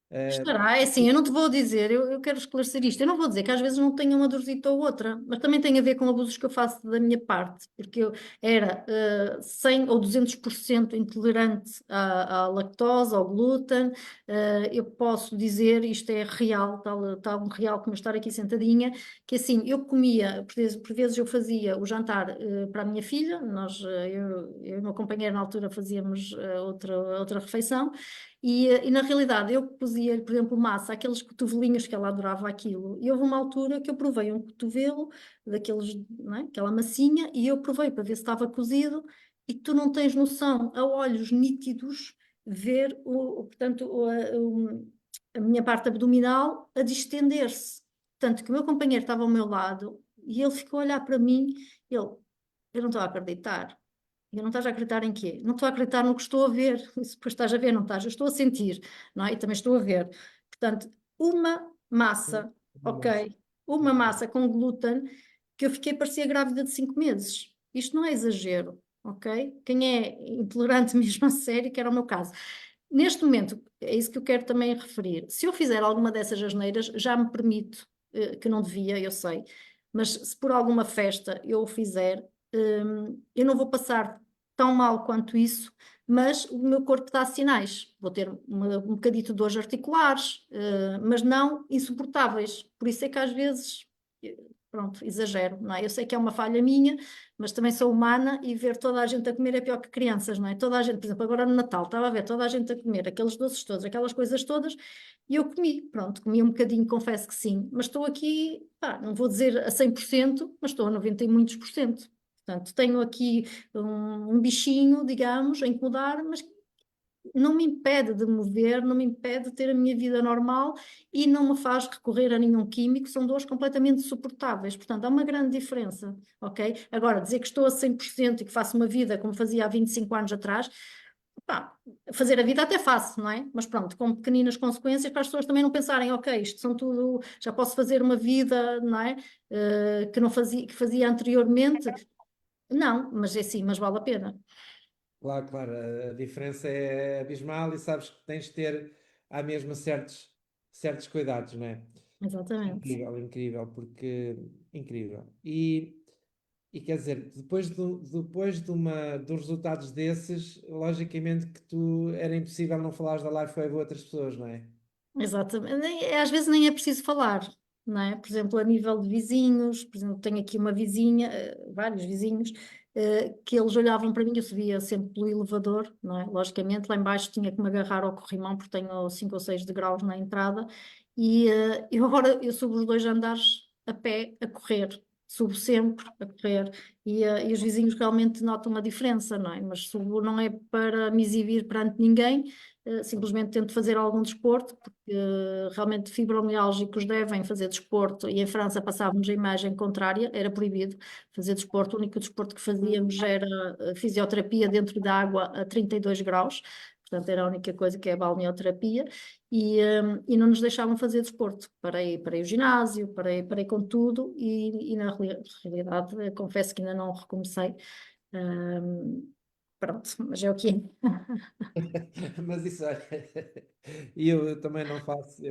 Estará, é assim, eu não te vou dizer, eu quero esclarecer isto, eu não vou dizer que às vezes não tenho uma dorzita ou outra, mas também tem a ver com abusos que eu faço da minha parte, porque eu era 100 ou 200% intolerante à lactose, ao glúten, eu posso dizer, isto é real, tal um real como eu estar aqui sentadinha, que assim, eu comia, por vezes eu fazia o jantar para a minha filha, eu e o meu companheiro na altura fazíamos outra refeição, e na realidade eu cozia, por exemplo, massa, aqueles cotovelinhos que ela adorava aquilo. E houve uma altura que eu provei um cotovelo, daqueles, não é? Aquela massinha, e eu provei para ver se estava cozido, e tu não tens noção, a olhos nítidos, ver portanto, a minha parte abdominal a distender-se. Tanto que o meu companheiro estava ao meu lado e ele ficou a olhar para mim, eu não estava a acreditar. Eu não estás a acreditar em quê? Não estou a acreditar no que estou a ver. Isso depois estás a ver, não estás? Eu estou a sentir, não é? E também estou a ver. Portanto, uma massa, Uma massa. ok? Uma massa com glúten que eu fiquei, parecia grávida de 5 meses. Isto não é exagero, ok? Quem é intolerante mesmo a sério, que era o meu caso. Neste momento, é isso que eu quero também referir. Se eu fizer alguma dessas asneiras, já me permito, que não devia, eu sei, mas se por alguma festa eu o fizer, eu não vou passar tão mal quanto isso, mas o meu corpo dá sinais. Vou ter um bocadito de dores articulares, mas não insuportáveis. Por isso é que às vezes, pronto, exagero, não é? Eu sei que é uma falha minha, mas também sou humana e ver toda a gente a comer é pior que crianças, não é? Toda a gente, por exemplo, agora no Natal, estava a ver toda a gente a comer aqueles doces todos, aquelas coisas todas, e eu comi, pronto, comi um bocadinho, confesso que sim, mas estou aqui, pá, não vou dizer a 100%, mas estou a 90 e muitos por cento. Portanto, tenho aqui um bichinho, digamos, a incomodar, mas não me impede de mover, não me impede de ter a minha vida normal e não me faz recorrer a nenhum químico, são dores completamente suportáveis. Portanto, há uma grande diferença, ok? Agora, dizer que estou a 100% e que faço uma vida como fazia há 25 anos atrás, pá, fazer a vida até faço, não é? Mas pronto, com pequeninas consequências para as pessoas também não pensarem, ok, isto são tudo, já posso fazer uma vida, não é? Que não fazia, que fazia anteriormente. Não, mas é assim, mas vale a pena. Claro, claro, a diferença é abismal e sabes que tens de ter à mesma certos cuidados, não é? Exatamente. Incrível, incrível, porque incrível. E quer dizer, depois dos resultados desses, logicamente que tu era impossível não falares da Lifeway a outras pessoas, não é? Exatamente. Às vezes nem é preciso falar, não é? Por exemplo, a nível de vizinhos, por exemplo, tenho aqui uma vizinha, vários vizinhos, que eles olhavam para mim, eu subia sempre pelo elevador, não é? Logicamente, lá embaixo tinha que me agarrar ao corrimão, porque tenho 5 ou 6 degraus na entrada, e eu agora eu subo os 2 andares a pé, a correr. Subo sempre a correr e os vizinhos realmente notam uma diferença, não é? Mas subo não é para me exibir perante ninguém, simplesmente tento fazer algum desporto, porque realmente fibromialgicos devem fazer desporto, e em França passávamos a imagem contrária, era proibido fazer desporto, o único desporto que fazíamos era fisioterapia dentro da água a 32 graus, portanto era a única coisa que é a balneoterapia, e não nos deixavam fazer desporto. Parei o ginásio, parei com tudo, e na realidade confesso que ainda não recomecei. Um, Pronto, mas é o que é. Mas isso, olha, e eu também não faço,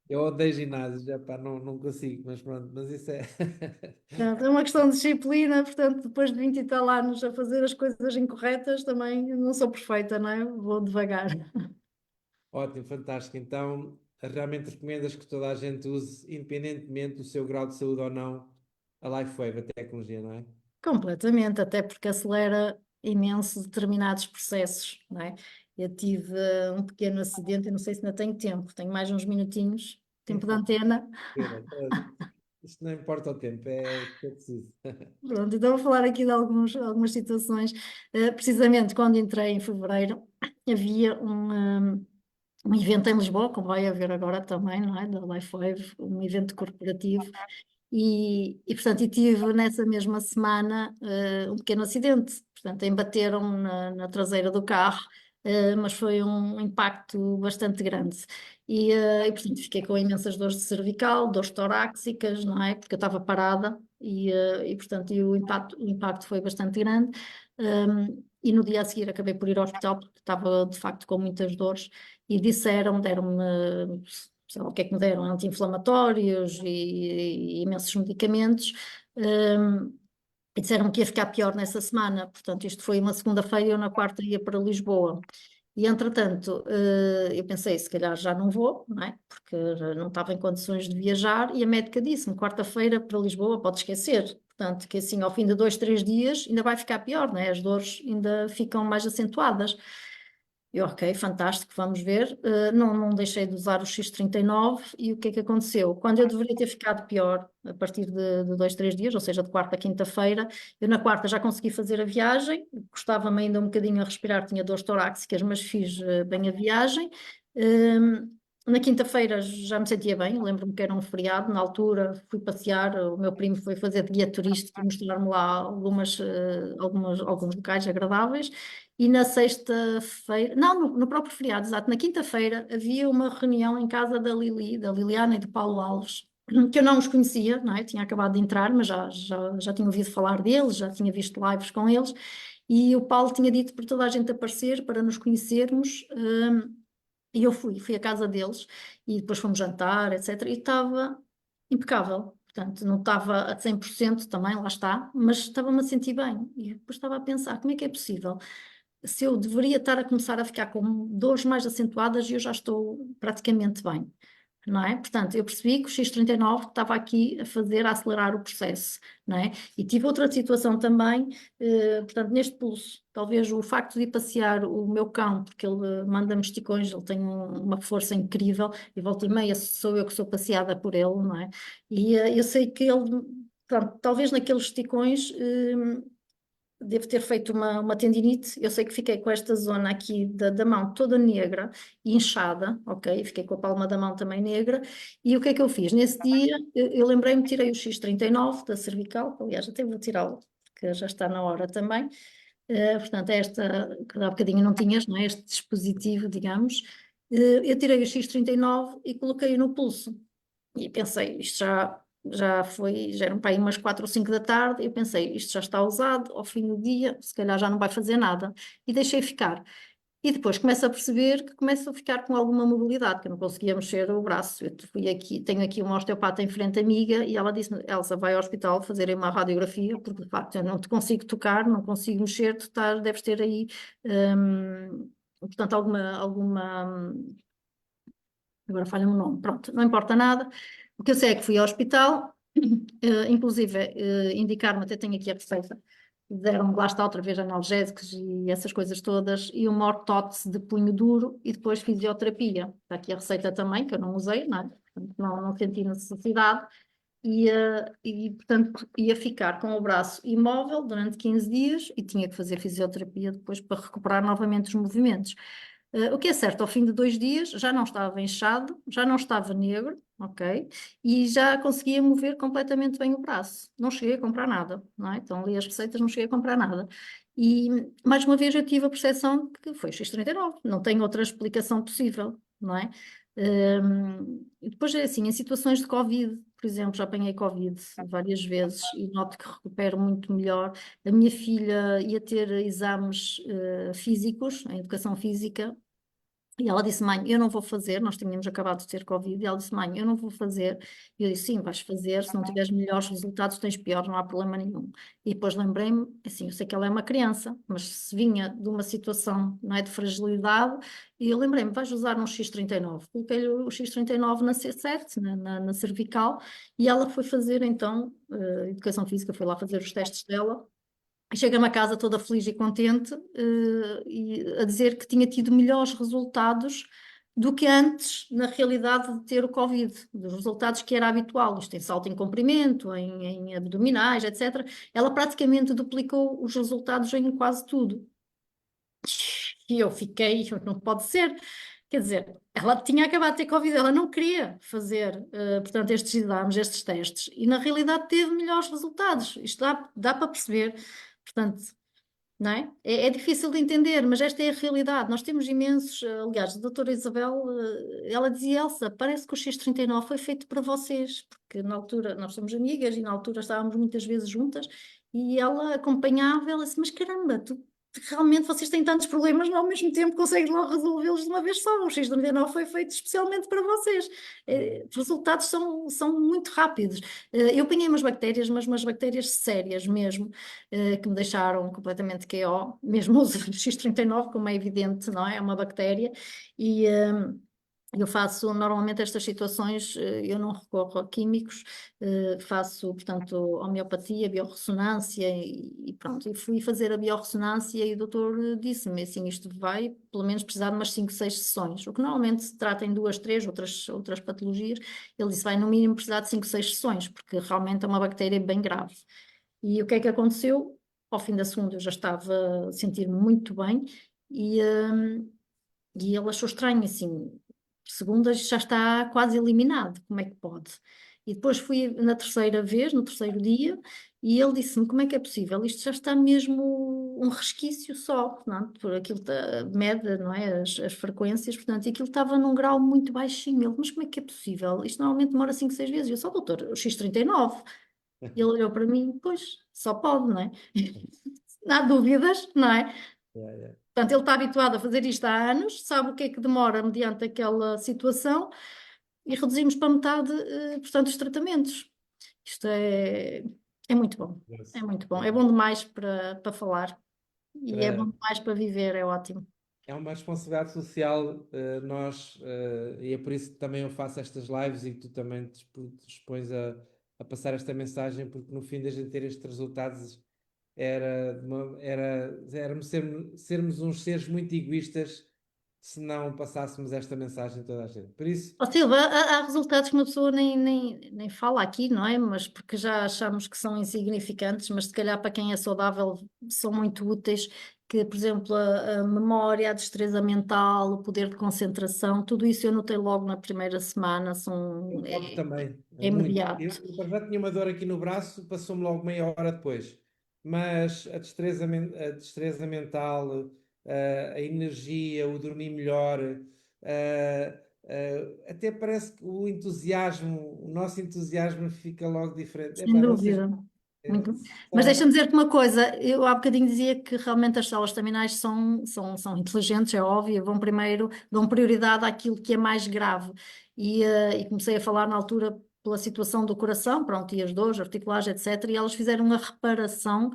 eu odeio ginásio, já pá, não consigo, mas pronto, mas isso é. Portanto, é uma questão de disciplina, portanto, depois de 20 e tal anos a fazer as coisas incorretas, também não sou perfeita, não é? Vou devagar. Ótimo, fantástico. Então, realmente recomendas que toda a gente use, independentemente do seu grau de saúde ou não, a LifeWave, a tecnologia, não é? Completamente, até porque acelera imenso determinados processos, não é? Eu tive um pequeno acidente, eu não sei se ainda tenho tempo, tenho mais uns minutinhos, tempo de antena. Incrível. Isto não importa o tempo, é o que é preciso. Pronto, então vou falar aqui de algumas situações. Precisamente quando entrei em fevereiro, havia um evento em Lisboa, como vai haver agora também, não é? Da LifeWave, um evento corporativo. Portanto, tive nessa mesma semana um pequeno acidente. Portanto, embateram na traseira do carro, mas foi um impacto bastante grande. Portanto, fiquei com imensas dores de cervical, dores torácicas, não é? Porque eu estava parada portanto, o impacto foi bastante grande. E no dia a seguir acabei por ir ao hospital porque estava de facto com muitas dores e deram-me, sei lá o que é que me deram, anti-inflamatórios e imensos medicamentos, hum, e disseram que ia ficar pior nessa semana. Portanto, isto foi uma segunda-feira e eu na quarta ia para Lisboa. E entretanto, eu pensei, se calhar já não vou, não é? Porque não estava em condições de viajar, e a médica disse-me, quarta-feira para Lisboa, pode esquecer. Portanto, que assim, ao fim de 2, 3 dias, ainda vai ficar pior, não é? As dores ainda ficam mais acentuadas. Eu, ok, fantástico, vamos ver. Não deixei de usar o X39 e o que é que aconteceu? Quando eu deveria ter ficado pior, a partir de 2, 3 dias, ou seja, de quarta a quinta-feira, eu na quarta já consegui fazer a viagem, custava-me ainda um bocadinho a respirar, tinha dores torácicas, mas fiz bem a viagem. Na quinta-feira já me sentia bem, lembro-me que era um feriado, na altura fui passear, o meu primo foi fazer de guia turístico e mostrar-me lá alguns locais agradáveis, e na sexta-feira, não, no próprio feriado, exato, na quinta-feira havia uma reunião em casa da Liliana e do Paulo Alves, que eu não os conhecia, não é? Tinha acabado de entrar, mas já tinha ouvido falar deles, já tinha visto lives com eles, e o Paulo tinha dito para toda a gente aparecer, para nos conhecermos, e eu fui à casa deles e depois fomos jantar, etc. E estava impecável. Portanto, não estava a 100% também, lá está, mas estava-me a sentir bem. E depois estava a pensar, como é que é possível? Se eu deveria estar a começar a ficar com dores mais acentuadas e eu já estou praticamente bem, não é? Portanto, eu percebi que o X39 estava aqui a acelerar o processo, não é? E tive outra situação também, portanto, neste pulso, talvez o facto de ir passear o meu cão, porque ele manda-me esticões, ele tem uma força incrível, e volta e meia sou eu que sou passeada por ele, não é? E eu sei que ele, pronto, talvez naqueles esticões, devo ter feito uma tendinite. Eu sei que fiquei com esta zona aqui da mão toda negra e inchada, ok? Fiquei com a palma da mão também negra. E o que é que eu fiz? Nesse dia, eu lembrei-me, tirei o X39 da cervical, aliás, até vou tirá-lo, porque já está na hora também. Portanto, é esta, que há bocadinho não tinhas, não é? Este dispositivo, digamos. Eu tirei o X39 e coloquei-o no pulso. E pensei, isto já eram para aí umas 4 ou 5 da tarde, e eu pensei, isto já está usado, ao fim do dia, se calhar já não vai fazer nada. E deixei ficar. E depois começo a perceber que começo a ficar com alguma mobilidade, que eu não conseguia mexer o braço. Eu fui aqui, tenho aqui uma osteopata em frente amiga, e ela disse-me, Elsa, vai ao hospital fazer uma radiografia, porque de facto eu não te consigo tocar, não consigo mexer, deves ter aí, portanto, agora falha-me o nome, pronto, não importa nada. O que eu sei é que fui ao hospital, inclusive indicaram-me, até tenho aqui a receita, deram-me, lá está outra vez, analgésicos e essas coisas todas, e uma ortótese de punho duro e depois fisioterapia. Está aqui a receita também, que eu não usei, não é? Portanto, não senti necessidade. Portanto, ia ficar com o braço imóvel durante 15 dias e tinha que fazer fisioterapia depois para recuperar novamente os movimentos. O que é certo, ao fim de 2 dias já não estava inchado, já não estava negro, ok? E já conseguia mover completamente bem o braço. Não cheguei a comprar nada, não é? Então ali as receitas, não cheguei a comprar nada. E mais uma vez eu tive a percepção que foi X39, não tem outra explicação possível, não é? E depois é assim, em situações de Covid, por exemplo, já apanhei Covid várias vezes e noto que recupero muito melhor. A minha filha ia ter exames físicos, em educação física, e ela disse, mãe, eu não vou fazer, nós tínhamos acabado de ter Covid, e ela disse, mãe, eu não vou fazer. E eu disse, sim, vais fazer, se não tiveres melhores resultados, tens pior, não há problema nenhum. E depois lembrei-me, assim, eu sei que ela é uma criança, mas se vinha de uma situação, não é, de fragilidade, e eu lembrei-me, vais usar um X39. Coloquei-lhe o X39 na C7, na cervical, e ela foi fazer, então, educação física, foi lá fazer os testes dela, chega-me a casa toda feliz e contente, e a dizer que tinha tido melhores resultados do que antes, na realidade, de ter o Covid, dos resultados que era habitual, isto em salto em comprimento, em abdominais, etc. Ela praticamente duplicou os resultados em quase tudo. E eu fiquei, não pode ser. Quer dizer, ela tinha acabado de ter Covid, ela não queria fazer, portanto, estes exames, estes testes, e na realidade teve melhores resultados. Isto dá para perceber. Portanto, não é? É difícil de entender, mas esta é a realidade. Nós temos imensos, aliás, a doutora Isabel, ela dizia, Elsa, parece que o X39 foi feito para vocês, porque na altura, nós somos amigas e na altura estávamos muitas vezes juntas, e ela acompanhava, ela disse, mas caramba, realmente vocês têm tantos problemas, mas ao mesmo tempo consegues logo resolvê-los de uma vez só. O X39 foi feito especialmente para vocês. Os resultados são muito rápidos. Eu apanhei umas bactérias, mas umas bactérias sérias mesmo, que me deixaram completamente KO, mesmo usando o X39, como é evidente, não é? É uma bactéria, e eu faço normalmente estas situações, eu não recorro a químicos, faço, portanto, homeopatia, biorressonância e pronto. E fui fazer a biorressonância e o doutor disse-me assim, isto vai pelo menos precisar de umas 5, 6 sessões, o que normalmente se trata em 2, 3, outras patologias. Ele disse, vai no mínimo precisar de 5, 6 sessões, porque realmente é uma bactéria bem grave. E o que é que aconteceu? Ao fim da segunda eu já estava a sentir-me muito bem, e, e ele achou estranho, assim, Segunda já está quase eliminado, como é que pode? E depois fui na terceira vez, no terceiro dia, e ele disse-me, como é que é possível? Isto já está mesmo um resquício só, portanto, por aquilo mede, não é, as frequências, portanto, e aquilo estava num grau muito baixinho. Ele, mas como é que é possível? Isto normalmente demora 5, 6 vezes. E eu só, doutor, o X39. E ele olhou para mim, pois, só pode, não é? Não há dúvidas, não é? Yeah, yeah. Portanto, ele está habituado a fazer isto há anos, sabe o que é que demora mediante aquela situação e reduzimos para metade, portanto, os tratamentos. Isto é muito bom, é Yes. muito bom. É Yeah. bom demais para falar e é bom Para, demais para viver, é ótimo. é uma responsabilidade social, nós, e é por isso que também eu faço estas lives e que tu também te dispões a passar esta mensagem, porque no fim da gente ter estes resultados éramos sermos uns seres muito egoístas se não passássemos esta mensagem a toda a gente. Por isso, Ó Silva, há resultados que uma pessoa nem fala aqui, não é? Mas porque já achamos que são insignificantes, mas se calhar para quem é saudável são muito úteis, que, por exemplo, a memória, a destreza mental, o poder de concentração, tudo isso eu notei logo na primeira semana, o corpo também, é muito. Eu, imediato. eu para já tinha uma dor aqui no braço, passou-me logo meia hora depois. Mas a destreza mental, a energia, o dormir melhor, até parece que o entusiasmo, o nosso entusiasmo fica logo diferente. Sem Epá, não sei, dúvida. Muito. Mas só, deixa-me dizer-te uma coisa, eu há bocadinho dizia que realmente as células staminais são inteligentes, é óbvio, vão primeiro, dão prioridade àquilo que é mais grave. E comecei a falar na altura pela situação do coração, pronto, e as dores articulares, etc. E elas fizeram uma reparação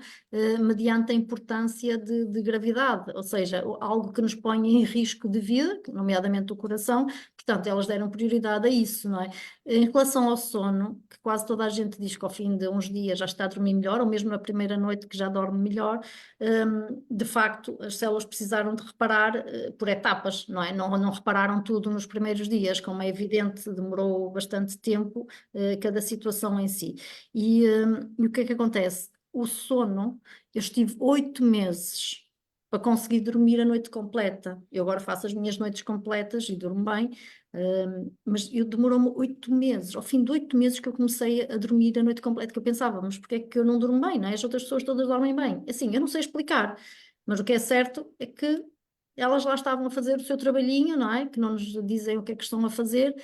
mediante a importância de gravidade, ou seja, algo que nos põe em risco de vida, nomeadamente o coração, portanto, elas deram prioridade a isso, não é? Em relação ao sono, que quase toda a gente diz que ao fim de uns dias já está a dormir melhor, ou mesmo na primeira noite que já dorme melhor, de facto, as células precisaram de reparar por etapas, não é? Não repararam tudo nos primeiros dias, como é evidente, demorou bastante tempo, cada situação em si. E o que é que acontece? O sono, eu estive 8 meses para conseguir dormir a noite completa. Eu agora faço as minhas noites completas e durmo bem, mas eu demorou-me 8 meses, ao fim de 8 meses que eu comecei a dormir a noite completa, que eu pensava, mas porquê é que eu não durmo bem, não é? As outras pessoas todas dormem bem. Assim, eu não sei explicar, mas o que é certo é que elas lá estavam a fazer o seu trabalhinho, não é? Que não nos dizem o que é que estão a fazer,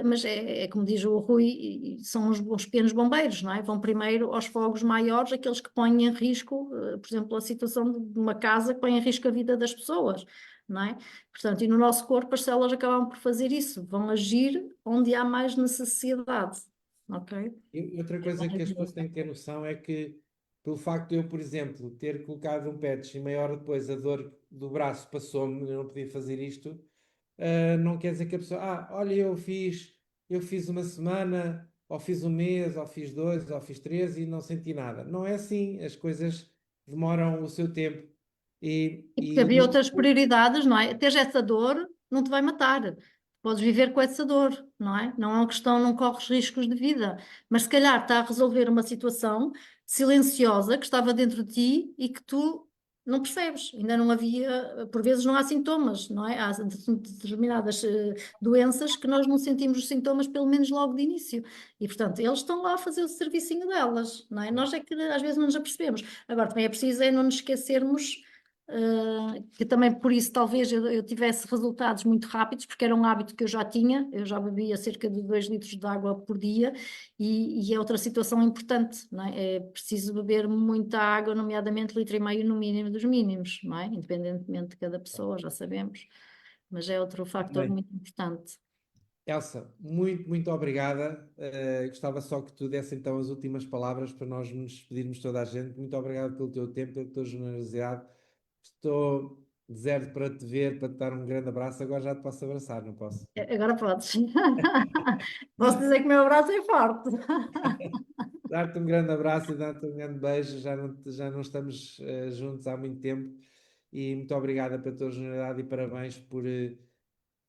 mas é como diz o Rui, são os pequenos bombeiros, não é? Vão primeiro aos fogos maiores, aqueles que põem em risco, por exemplo, a situação de uma casa que põe em risco a vida das pessoas, não é? Portanto, e no nosso corpo as células acabam por fazer isso, vão agir onde há mais necessidade, ok? e outra coisa que as pessoas têm que ter noção é que, pelo facto de eu, por exemplo, ter colocado um patch e meia hora depois a dor do braço passou-me, eu não podia fazer isto, não quer dizer que a pessoa, olha, eu fiz uma semana, ou fiz um mês, ou fiz dois, ou fiz três e não senti nada. Não é assim, as coisas demoram o seu tempo. E, E porque e o havia nosso outras corpo, prioridades, não é? Teres essa dor não te vai matar. Podes viver com essa dor, não é? Não é uma questão, não corres riscos de vida. Mas se calhar está a resolver uma situação silenciosa que estava dentro de ti e que tu não percebes. Ainda não havia, por vezes não há sintomas, não é? Há determinadas doenças que nós não sentimos os sintomas, pelo menos logo de início. E, portanto, eles estão lá a fazer o servicinho delas, não é? Nós é que às vezes não nos apercebemos. Agora, também é preciso não nos esquecermos que também por isso talvez eu tivesse resultados muito rápidos, porque era um hábito que eu já tinha, eu já bebia cerca de 2 litros de água por dia e é outra situação importante, não é? É preciso beber muita água, nomeadamente litro e meio no mínimo dos mínimos, não é? Independentemente de cada pessoa, já sabemos, mas é outro fator bem, muito importante. Elsa, muito, muito obrigada. Gostava só que tu desse então as últimas palavras para nós nos despedirmos de toda a gente. Muito obrigado pelo teu tempo, pela tua generosidade. Estou deserto para te ver, para te dar um grande abraço. Agora já te posso abraçar, não posso? Agora podes. Posso dizer que o meu abraço é forte. Dar-te um grande abraço e dar-te um grande beijo. Já não estamos juntos há muito tempo. E muito obrigada pela tua generosidade e parabéns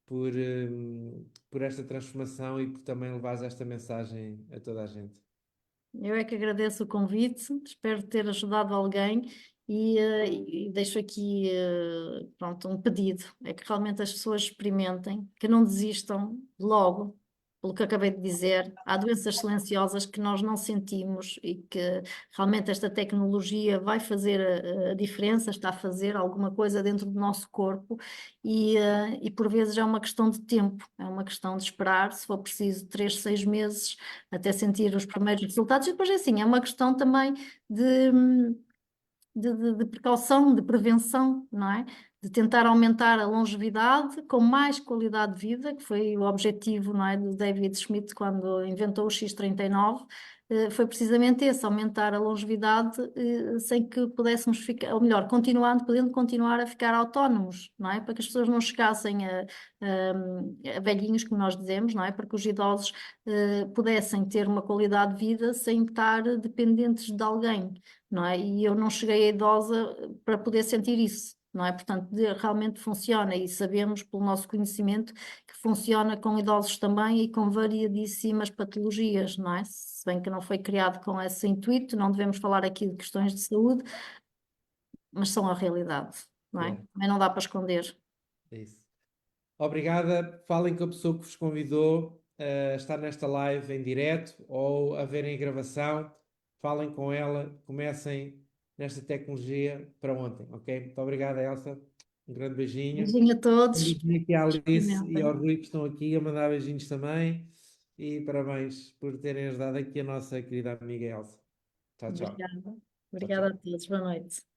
por esta transformação e por também levares esta mensagem a toda a gente. Eu é que agradeço o convite, espero ter ajudado alguém E deixo aqui, pronto, um pedido, é que realmente as pessoas experimentem, que não desistam logo, pelo que acabei de dizer. Há doenças silenciosas que nós não sentimos e que realmente esta tecnologia vai fazer a diferença, está a fazer alguma coisa dentro do nosso corpo e por vezes é uma questão de tempo, é uma questão de esperar, se for preciso 3, 6 meses até sentir os primeiros resultados. E depois é assim, é uma questão também de de precaução, de prevenção, não é? De tentar aumentar a longevidade com mais qualidade de vida, que foi o objetivo, não é, do David Schmidt quando inventou o X39, foi precisamente esse, aumentar a longevidade, sem que pudéssemos ficar, ou melhor, podendo continuar a ficar autónomos, não é? Para que as pessoas não chegassem a velhinhos, como nós dizemos, não é? Para que os idosos, pudessem ter uma qualidade de vida sem estar dependentes de alguém, não é? E eu não cheguei a idosa para poder sentir isso, não é? Portanto, realmente funciona e sabemos pelo nosso conhecimento que funciona com idosos também e com variadíssimas patologias, não é? Se bem que não foi criado com esse intuito, não devemos falar aqui de questões de saúde, mas são a realidade, não é? Claro, Também não dá para esconder. é isso. Obrigada. Falem com a pessoa que vos convidou a estar nesta live em direto ou a verem a gravação. Falem com ela. Comecem nesta tecnologia para ontem, ok? Muito obrigado, Elsa. Um grande beijinho. Beijinho a Um todos, beijinho aqui à Alice e ao experimentem. Rui que estão aqui a mandar beijinhos também. E parabéns por terem ajudado aqui a nossa querida amiga Elsa. Tchau, tchau. Obrigada. Tchau, Obrigada a tchau. todos, boa noite.